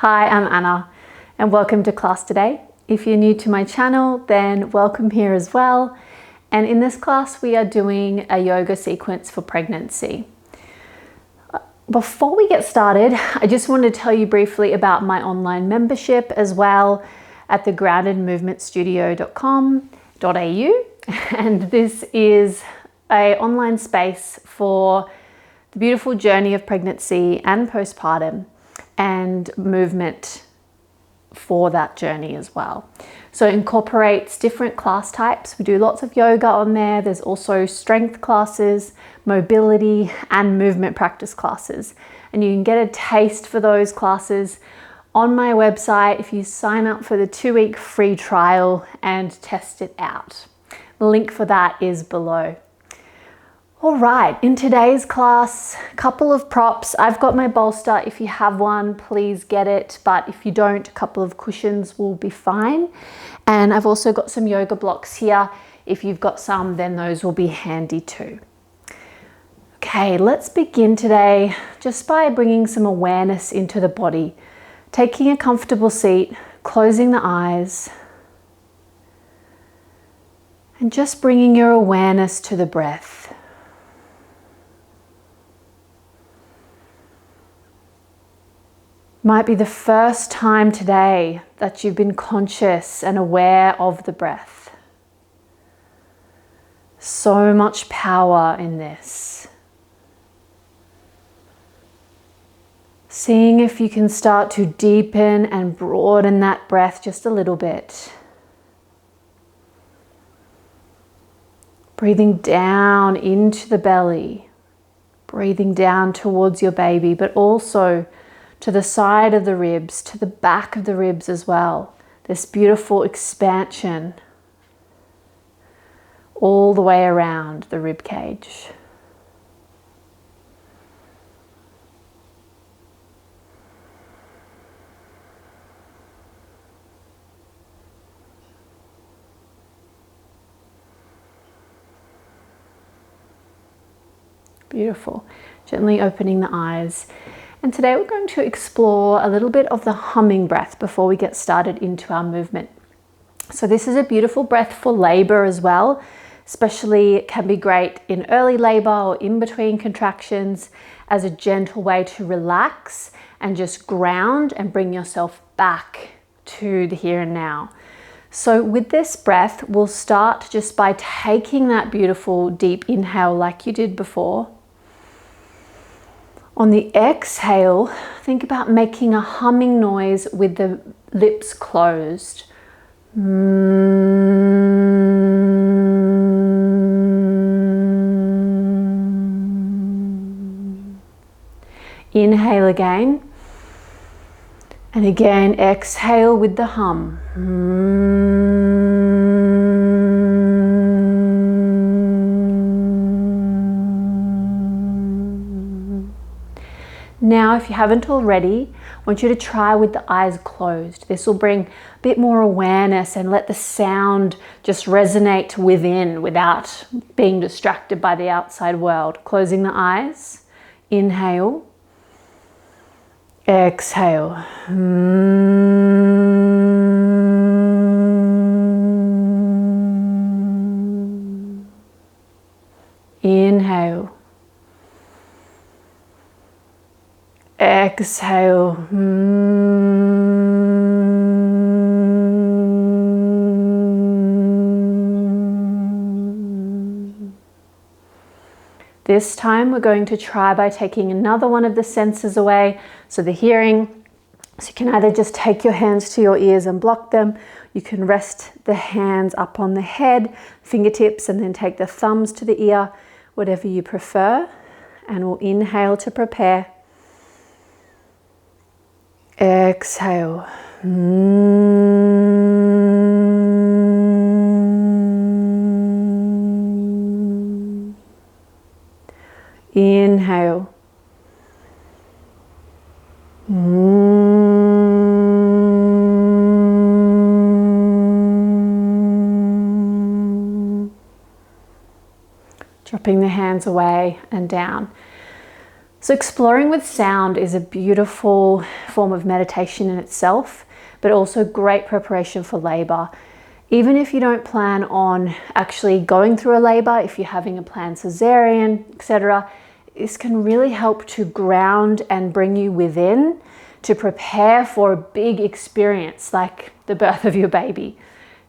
Hi, I'm Anna and welcome to class today. If you're new to my channel, then welcome here as well. And in this class, we are doing a yoga sequence for pregnancy. Before we get started, I just wanted to tell you briefly about my online membership as well at the groundedmovementstudio.com.au. And this is an online space for the beautiful journey of pregnancy and postpartum and movement for that journey as well. So it incorporates different class types. We do lots of yoga on there. There's also strength classes, mobility and movement practice classes. And you can get a taste for those classes on my website if you sign up for the 2-week free trial and test it out. The link for that is below. All right, in today's class, a couple of props. I've got my bolster. If you have one, please get it. But if you don't, a couple of cushions will be fine. And I've also got some yoga blocks here. If you've got some, then those will be handy too. Okay, let's begin today just by bringing some awareness into the body. Taking a comfortable seat, closing the eyes, and just bringing your awareness to the breath. Might be the first time today that you've been conscious and aware of the breath. So much power in this. Seeing if you can start to deepen and broaden that breath just a little bit. Breathing down into the belly, breathing down towards your baby, but also to the side of the ribs, to the back of the ribs as well. This beautiful expansion all the way around the rib cage. Beautiful. Gently opening the eyes. And today we're going to explore a little bit of the humming breath before we get started into our movement. So this is a beautiful breath for labor as well. Especially it can be great in early labor or in between contractions as a gentle way to relax and just ground and bring yourself back to the here and now. So with this breath, we'll start just by taking that beautiful deep inhale like you did before. On the exhale, think about making a humming noise with the lips closed. Inhale again. And again, exhale with the hum. Now, if you haven't already, I want you to try with the eyes closed. This will bring a bit more awareness and let the sound just resonate within without being distracted by the outside world. Closing the eyes, inhale, exhale. Inhale. Exhale. This time we're going to try by taking another one of the senses away. So the hearing. So you can either just take your hands to your ears and block them. You can rest the hands up on the head, fingertips, and then take the thumbs to the ear, whatever you prefer. And we'll inhale to prepare. Exhale. Inhale. Dropping the hands away and down. So exploring with sound is a beautiful form of meditation in itself, but also great preparation for labor. Even if you don't plan on actually going through a labor, if you're having a planned cesarean, etc., this can really help to ground and bring you within to prepare for a big experience like the birth of your baby.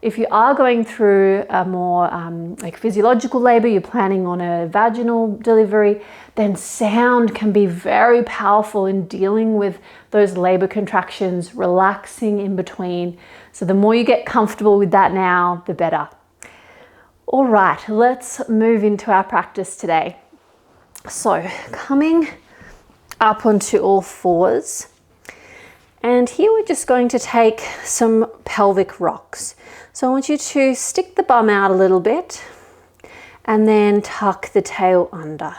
If you are going through a more like physiological labor, you're planning on a vaginal delivery, then sound can be very powerful in dealing with those labor contractions, relaxing in between. So the more you get comfortable with that now, the better. All right, let's move into our practice today. So coming up onto all fours, and here we're just going to take some pelvic rocks. So I want you to stick the bum out a little bit and then tuck the tail under.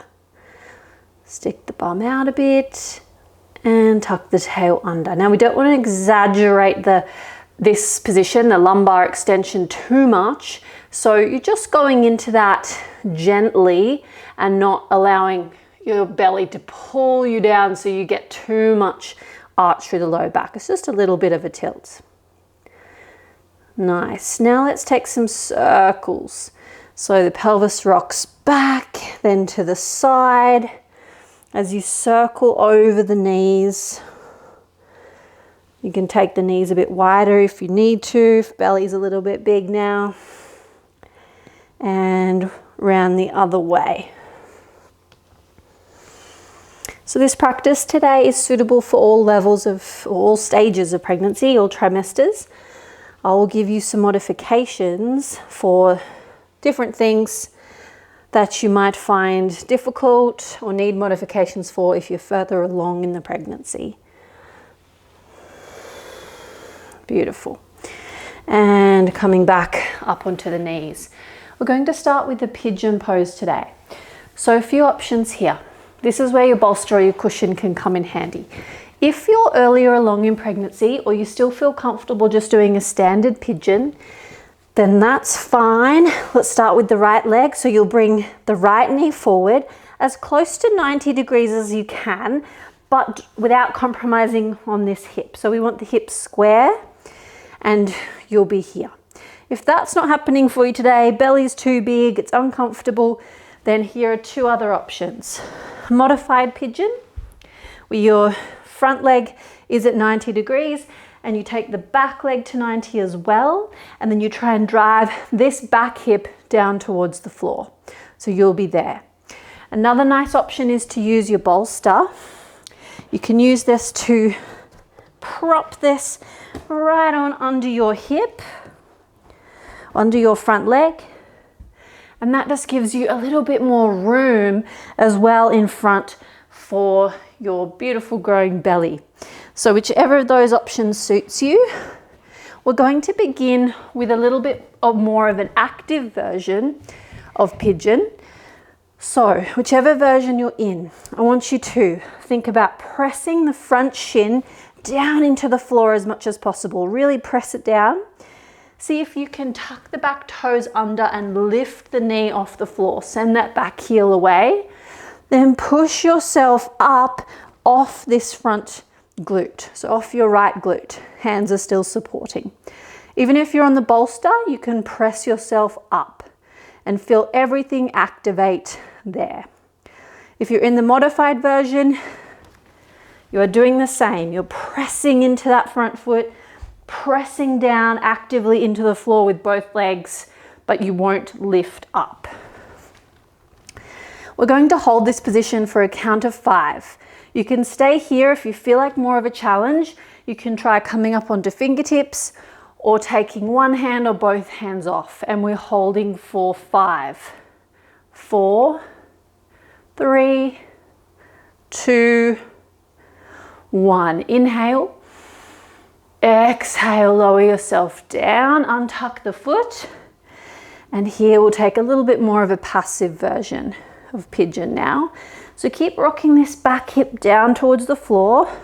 Stick the bum out a bit and tuck the tail under. Now we don't want to exaggerate this position, the lumbar extension, too much. So you're just going into that gently and not allowing your belly to pull you down so you get too much arch through the low back. It's just a little bit of a tilt. Nice. Now let's take some circles. So the pelvis rocks back, then to the side as you circle over the knees. You can take the knees a bit wider if you need to, if belly's a little bit big now. And round the other way. So this practice today is suitable for all levels of, all stages of pregnancy, all trimesters. I will give you some modifications for different things that you might find difficult or need modifications for if you're further along in the pregnancy. Beautiful. And coming back up onto the knees. We're going to start with the pigeon pose today. So a few options here. This is where your bolster or your cushion can come in handy. If you're earlier along in pregnancy or you still feel comfortable just doing a standard pigeon, then that's fine. Let's start with the right leg. So you'll bring the right knee forward as close to 90 degrees as you can, but without compromising on this hip. So we want the hips square and you'll be here. If that's not happening for you today, belly's too big, it's uncomfortable, then here are two other options. Modified pigeon, where your front leg is at 90 degrees and you take the back leg to 90 as well, and then you try and drive this back hip down towards the floor. So you'll be there. Another nice option is to use your bolster. You can use this to prop this right on under your hip, under your front leg. And that just gives you a little bit more room as well in front for your beautiful growing belly. So whichever of those options suits you, we're going to begin with a little bit of more of an active version of pigeon. So whichever version you're in, I want you to think about pressing the front shin down into the floor as much as possible. Really press it down. See if you can tuck the back toes under and lift the knee off the floor. Send that back heel away. Then push yourself up off this front glute. So off your right glute. Hands are still supporting. Even if you're on the bolster, you can press yourself up and feel everything activate there. If you're in the modified version, you are doing the same. You're pressing into that front foot, pressing down actively into the floor with both legs, but you won't lift up. We're going to hold this position for a count of 5. You can stay here if you feel like more of a challenge. You can try coming up onto fingertips or taking one hand or both hands off, and we're holding for 5, 4, 3, 2, 1. Inhale. Exhale, lower yourself down, untuck the foot. And here we'll take a little bit more of a passive version of pigeon now. So keep rocking this back hip down towards the floor.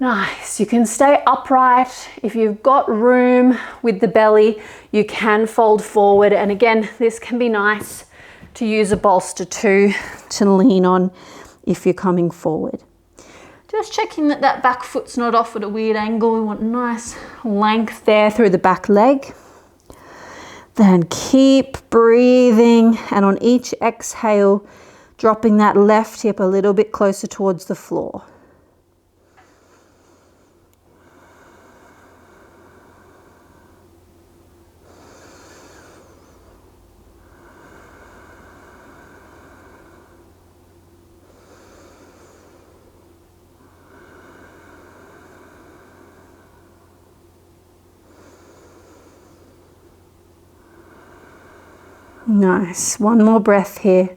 Nice. You can stay upright. If you've got room with the belly, you can fold forward. And again, this can be nice to use a bolster too to lean on if you're coming forward. Just checking that that back foot's not off at a weird angle. We want nice length there through the back leg. Then keep breathing, and on each exhale, dropping that left hip a little bit closer towards the floor. Nice. One more breath here.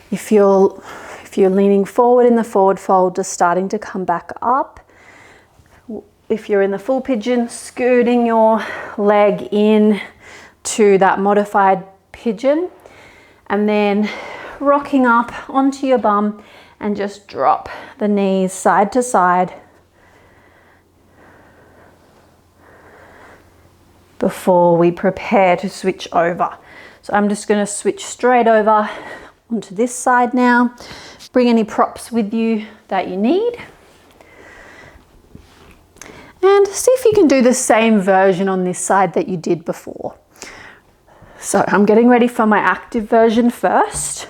If you're leaning forward in the forward fold, just starting to come back up. If you're in the full pigeon, scooting your leg in to that modified pigeon, and then rocking up onto your bum and just drop the knees side to side before we prepare to switch over. So I'm just going to switch straight over onto this side now. Bring any props with you that you need. And see if you can do the same version on this side that you did before. So I'm getting ready for my active version first.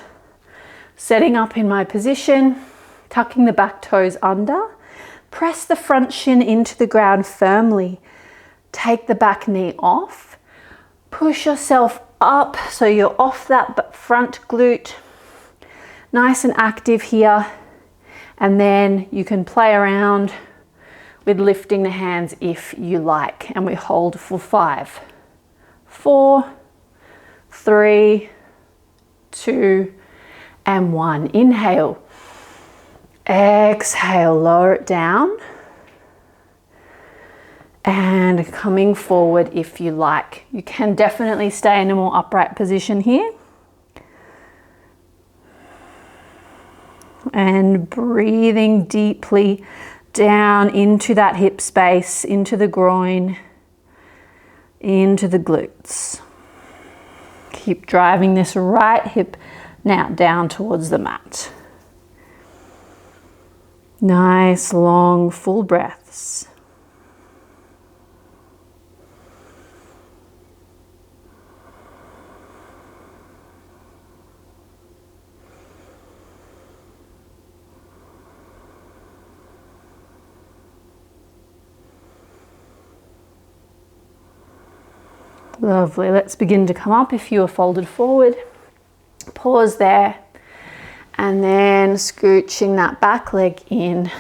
Setting up in my position, tucking the back toes under. Press the front shin into the ground firmly. Take the back knee off. Push yourself up so you're off that front glute. Nice and active here. And then you can play around with lifting the hands if you like. And we hold for 5, 4, 3, 2, and 1. Inhale. Exhale, lower it down. And coming forward if you like. You can definitely stay in a more upright position here. And breathing deeply down into that hip space, into the groin, into the glutes. Keep driving this right hip now down towards the mat. Nice, long, full breaths. Lovely. Let's begin to come up. If you are folded forward, pause there, and then scooching that back leg in,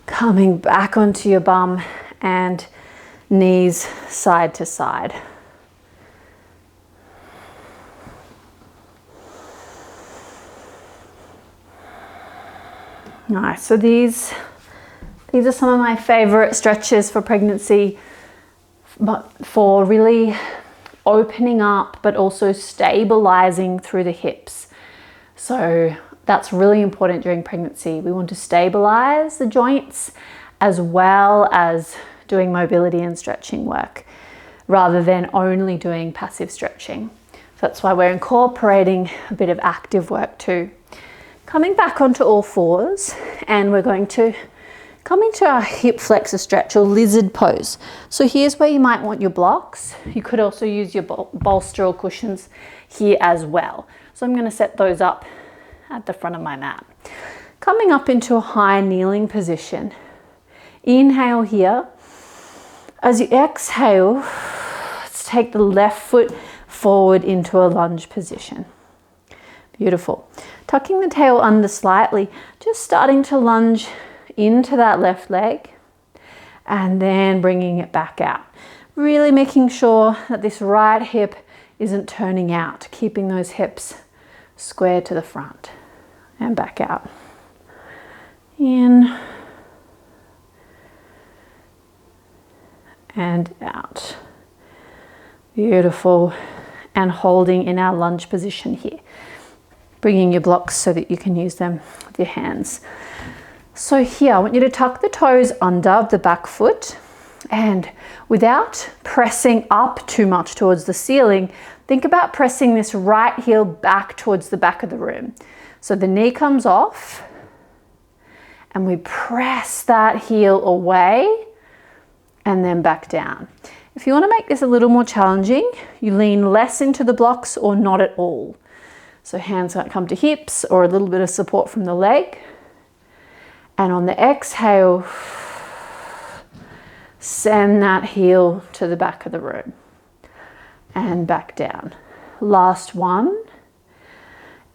coming back onto your bum and knees side to side. Nice. So these are some of my favorite stretches for pregnancy, but for really opening up, but also stabilizing through the hips. So that's really important during pregnancy. We want to stabilize the joints as well as doing mobility and stretching work, rather than only doing passive stretching. So that's why we're incorporating a bit of active work too. Coming back onto all fours, and we're going to come into our hip flexor stretch or lizard pose. So here's where you might want your blocks. You could also use your bolster or cushions here as well. So I'm going to set those up at the front of my mat. Coming up into a high kneeling position. Inhale here. As you exhale, let's take the left foot forward into a lunge position. Beautiful. Tucking the tail under slightly, just starting to lunge into that left leg and then bringing it back out. Really making sure that this right hip isn't turning out, keeping those hips square to the front and back out. In and out. Beautiful. And holding in our lunge position here. Bringing your blocks so that you can use them with your hands. So here, I want you to tuck the toes under the back foot And without pressing up too much towards the ceiling, think about pressing this right heel back towards the back of the room. So the knee comes off and we press that heel away and then back down. If you want to make this a little more challenging, you lean less into the blocks or not at all. So hands might come to hips or a little bit of support from the leg. And on the exhale, send that heel to the back of the room and back down. Last one.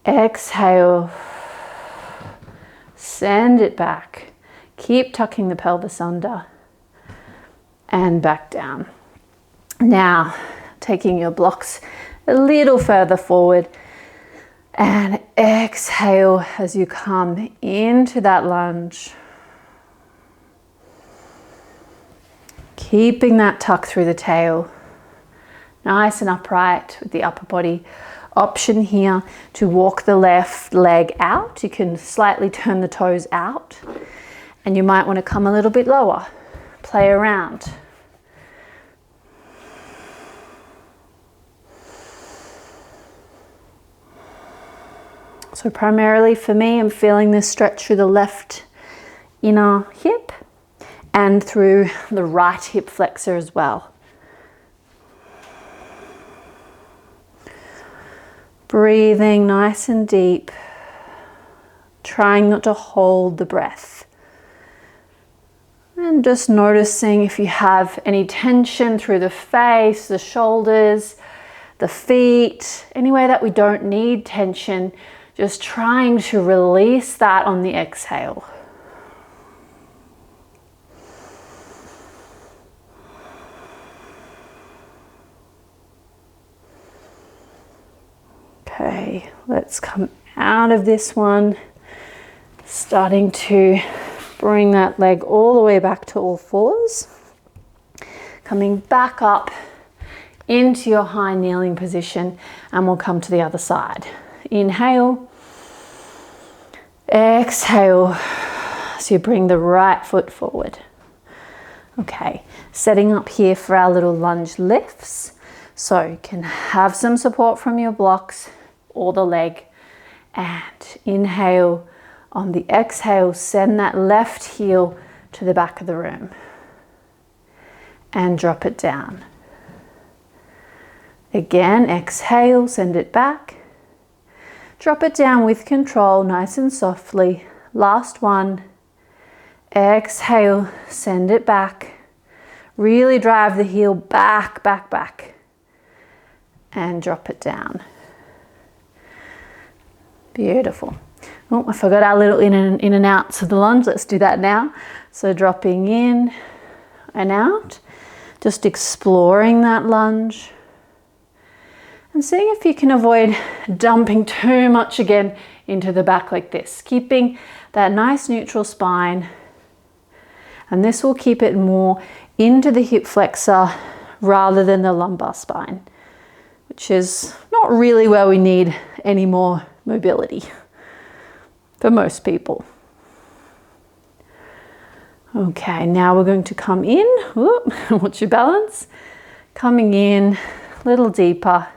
Exhale, send it back. Keep tucking the pelvis under and back down. Now, taking your blocks a little further forward and exhale as you come into that lunge. Keeping that tuck through the tail, nice and upright with the upper body. Option here to walk the left leg out. You can slightly turn the toes out and you might want to come a little bit lower. Play around. So primarily for me, I'm feeling this stretch through the left inner hip and through the right hip flexor as well. Breathing nice and deep, trying not to hold the breath. And just noticing if you have any tension through the face, the shoulders, the feet, anywhere that we don't need tension, just trying to release that on the exhale. Okay, let's come out of this one, starting to bring that leg all the way back to all fours, coming back up into your high kneeling position, and we'll come to the other side. Inhale, exhale, so you bring the right foot forward. Okay, setting up here for our little lunge lifts, so you can have some support from your blocks or the leg, and inhale. On the exhale, send that left heel to the back of the room and drop it down. Again, exhale, send it back. Drop it down with control, nice and softly. Last one. Exhale, send it back. Really drive the heel back, back, back. And drop it down. Beautiful. Oh, I forgot our little in and outs of the lunge. Let's do that now. So dropping in and out, just exploring that lunge and seeing if you can avoid dumping too much again into the back like this, keeping that nice neutral spine. And this will keep it more into the hip flexor rather than the lumbar spine, which is not really where we need any more mobility for most people. Okay, now we're going to come in. Whoop, watch your balance. Coming in a little deeper.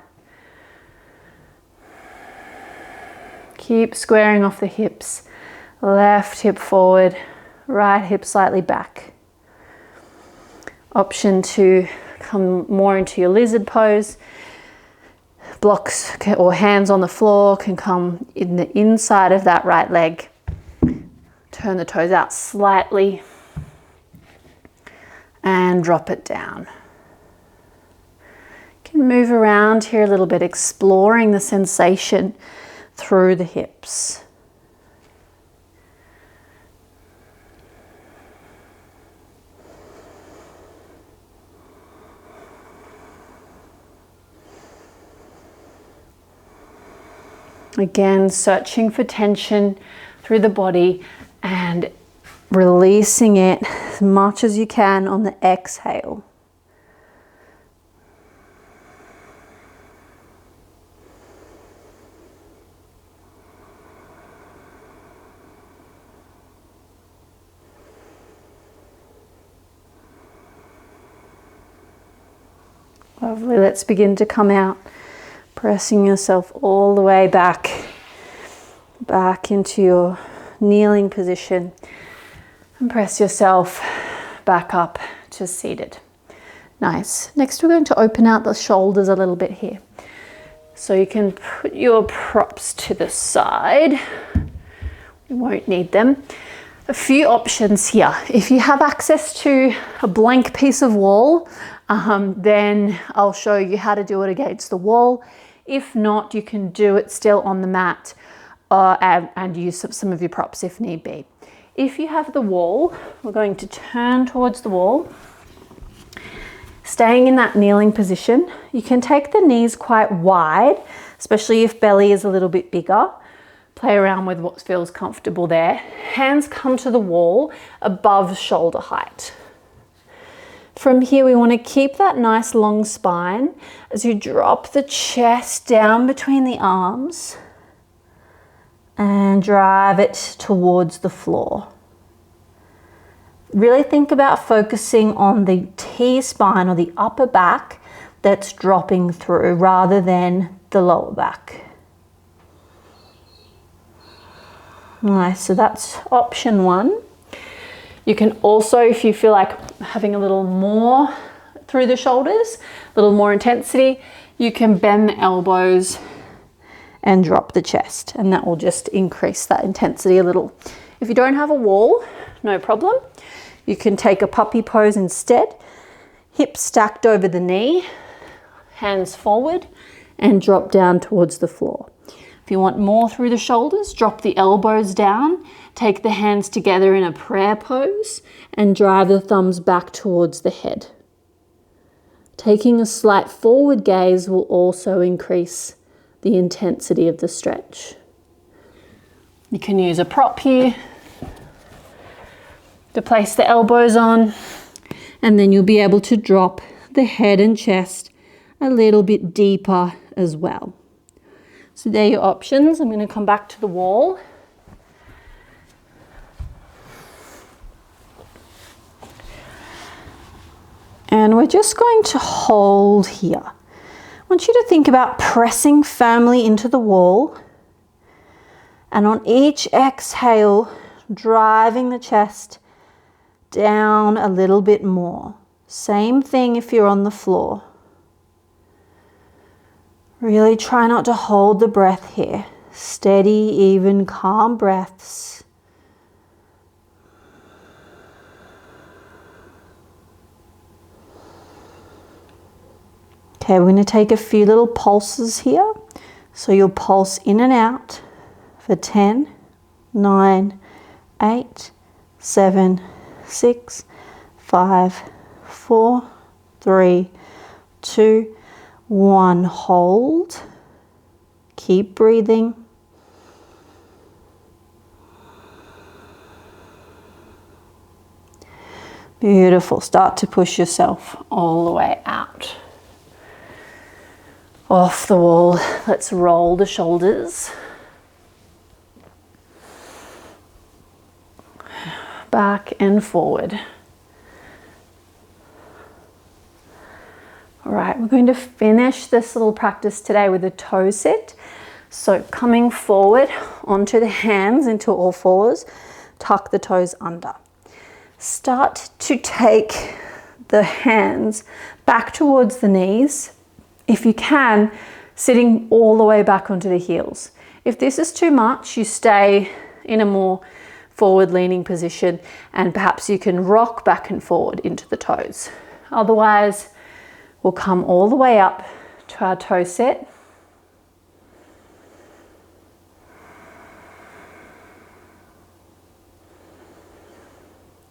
Keep squaring off the hips. Left hip forward, right hip slightly back. Option to come more into your lizard pose. Blocks or hands on the floor can come in the inside of that right leg. Turn the toes out slightly and drop it down. You can move around here a little bit, exploring the sensation through the hips. Again, searching for tension through the body and releasing it as much as you can on the exhale. Lovely. Let's begin to come out, pressing yourself all the way back into your kneeling position, and press yourself back up to seated. Nice. Next, we're going to open out the shoulders a little bit here. So you can put your props to the side. We won't need them. A few options here. If you have access to a blank piece of wall, then I'll show you how to do it against the wall. If not, you can do it still on the mat and use some of your props if need be. If you have the wall, we're going to turn towards the wall. Staying in that kneeling position, you can take the knees quite wide, especially if belly is a little bit bigger. Play around with what feels comfortable there. Hands come to the wall above shoulder height. From here, we want to keep that nice long spine as you drop the chest down between the arms and drive it towards the floor. Really think about focusing on the T-spine or the upper back that's dropping through rather than the lower back. Nice, so that's option one. You can also, if you feel like having a little more through the shoulders, a little more intensity, you can bend the elbows and drop the chest, and that will just increase that intensity a little. If you don't have a wall, no problem. You can take a puppy pose instead, hips stacked over the knee, hands forward, and drop down towards the floor. If you want more through the shoulders, drop the elbows down, take the hands together in a prayer pose, and drive the thumbs back towards the head. Taking a slight forward gaze will also increase the intensity of the stretch. You can use a prop here to place the elbows on, and then you'll be able to drop the head and chest a little bit deeper as well. So there are your options. I'm going to come back to the wall. And we're just going to hold here. I want you to think about pressing firmly into the wall, and on each exhale, driving the chest down a little bit more. Same thing if you're on the floor. Really try not to hold the breath here. Steady, even, calm breaths. Okay, we're going to take a few little pulses here. So you'll pulse in and out for 10, 9, 8, 7, 6, 5, 4, 3, 2, 1. Hold. Keep breathing. Beautiful. Start to push yourself all the way out. Off the wall. Let's roll the shoulders. Back and forward. All right, we're going to finish this little practice today with a toe sit. So coming forward onto the hands into all fours, tuck the toes under. Start to take the hands back towards the knees. If you can, sitting all the way back onto the heels. If this is too much, you stay in a more forward leaning position, and perhaps you can rock back and forward into the toes. Otherwise, we'll come all the way up to our toe set.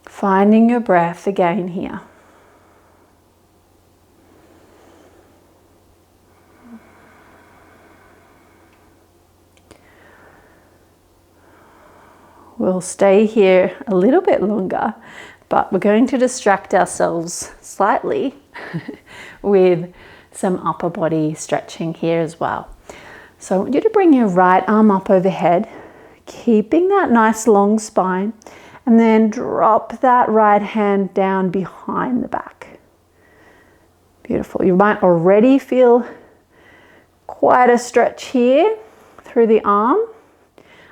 Finding your breath again here. We'll stay here a little bit longer, but we're going to distract ourselves slightly with some upper body stretching here as well. So I want you to bring your right arm up overhead, keeping that nice long spine, and then drop that right hand down behind the back. Beautiful. You might already feel quite a stretch here through the arm.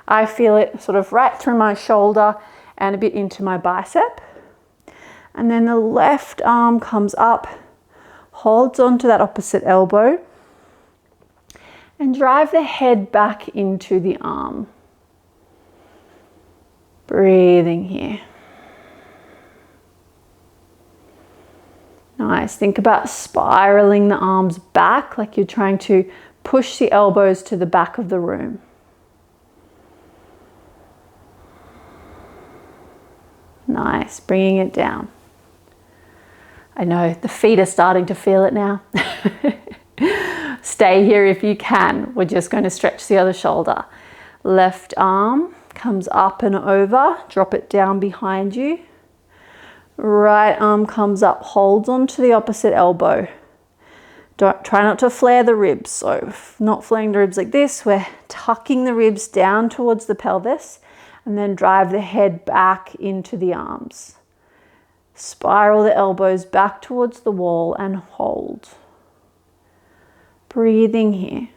I feel it sort of right through my shoulder and a bit into my bicep. And then the left arm comes up, holds onto that opposite elbow, and drive the head back into the arm. Breathing here. Nice. Think about spiraling the arms back like you're trying to push the elbows to the back of the room. Nice. Bringing it down. I know the feet are starting to feel it now. Stay here if you can. We're just going to stretch the other shoulder. Left arm comes up and over. Drop it down behind you. Right arm comes up, holds onto the opposite elbow. Try not to flare the ribs. So not flaring the ribs like this. We're tucking the ribs down towards the pelvis and then drive the head back into the arms. Spiral the elbows back towards the wall and hold. Breathing here.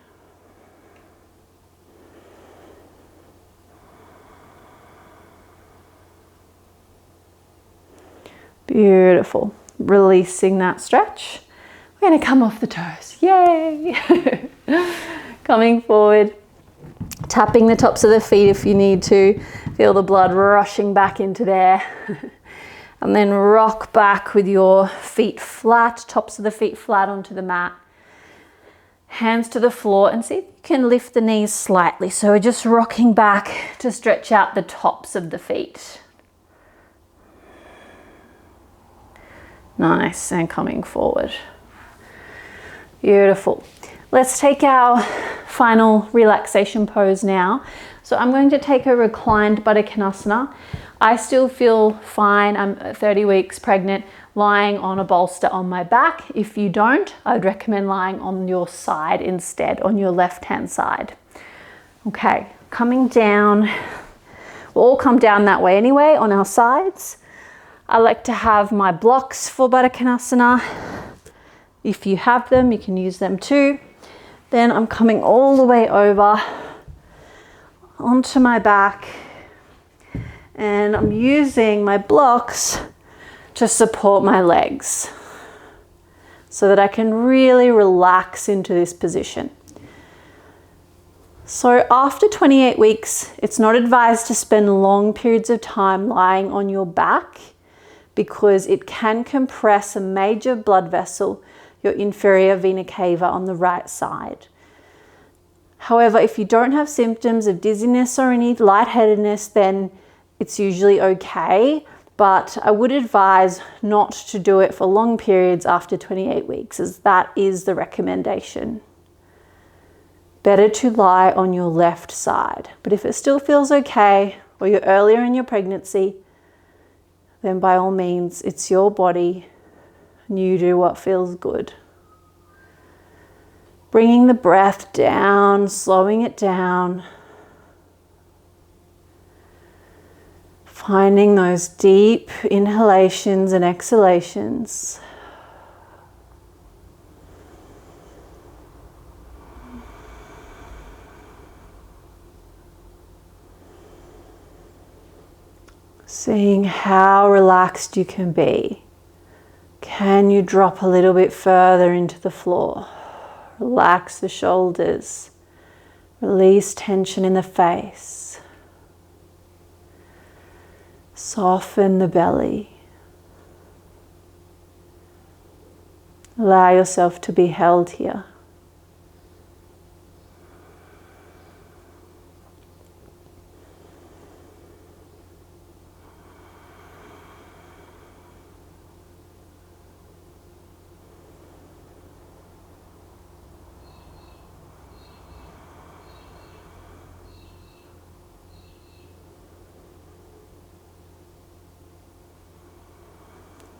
Beautiful. Releasing that stretch. We're going to come off the toes. Yay! Coming forward. Tapping the tops of the feet if you need to. Feel the blood rushing back into there. And then rock back with your feet flat, tops of the feet flat onto the mat. Hands to the floor, and see if you can lift the knees slightly. So we're just rocking back to stretch out the tops of the feet. Nice, and coming forward. Beautiful. Let's take our final relaxation pose now. So I'm going to take a reclined Baddha Konasana. I still feel fine. I'm 30 weeks pregnant, lying on a bolster on my back. If you don't, I'd recommend lying on your side instead, on your left-hand side. Okay, coming down. We'll all come down that way anyway, on our sides. I like to have my blocks for Baddha Konasana. If you have them, you can use them too. Then I'm coming all the way over onto my back, and I'm using my blocks to support my legs so that I can really relax into this position. So after 28 weeks, it's not advised to spend long periods of time lying on your back because it can compress a major blood vessel, your inferior vena cava on the right side. However, if you don't have symptoms of dizziness or any lightheadedness, then it's usually okay. But I would advise not to do it for long periods after 28 weeks, as that is the recommendation. Better to lie on your left side. But if it still feels okay, or you're earlier in your pregnancy, then by all means, it's your body and you do what feels good. Bringing the breath down, slowing it down. Finding those deep inhalations and exhalations. Seeing how relaxed you can be. Can you drop a little bit further into the floor? Relax the shoulders. Release tension in the face. Soften the belly. Allow yourself to be held here.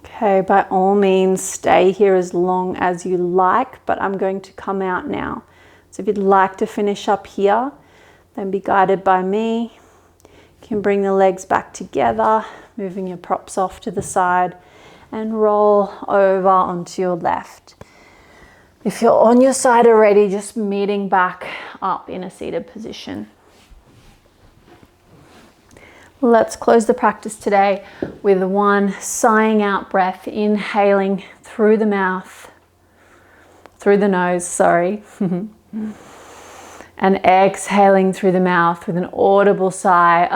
Okay, by all means, stay here as long as you like, but I'm going to come out now. So if you'd like to finish up here, then be guided by me. You can bring the legs back together, moving your props off to the side, and roll over onto your left. If you're on your side already, just meeting back up in a seated position. Let's close the practice today with one sighing out breath, inhaling through the mouth, through the nose, sorry. And exhaling through the mouth with an audible sigh.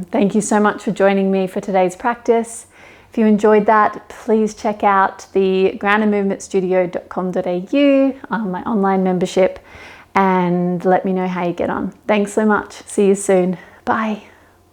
Thank you so much for joining me for today's practice. If you enjoyed that, please check out the groundedmovementstudio.com.au, my online membership, and let me know how you get on. Thanks so much. See you soon. Bye.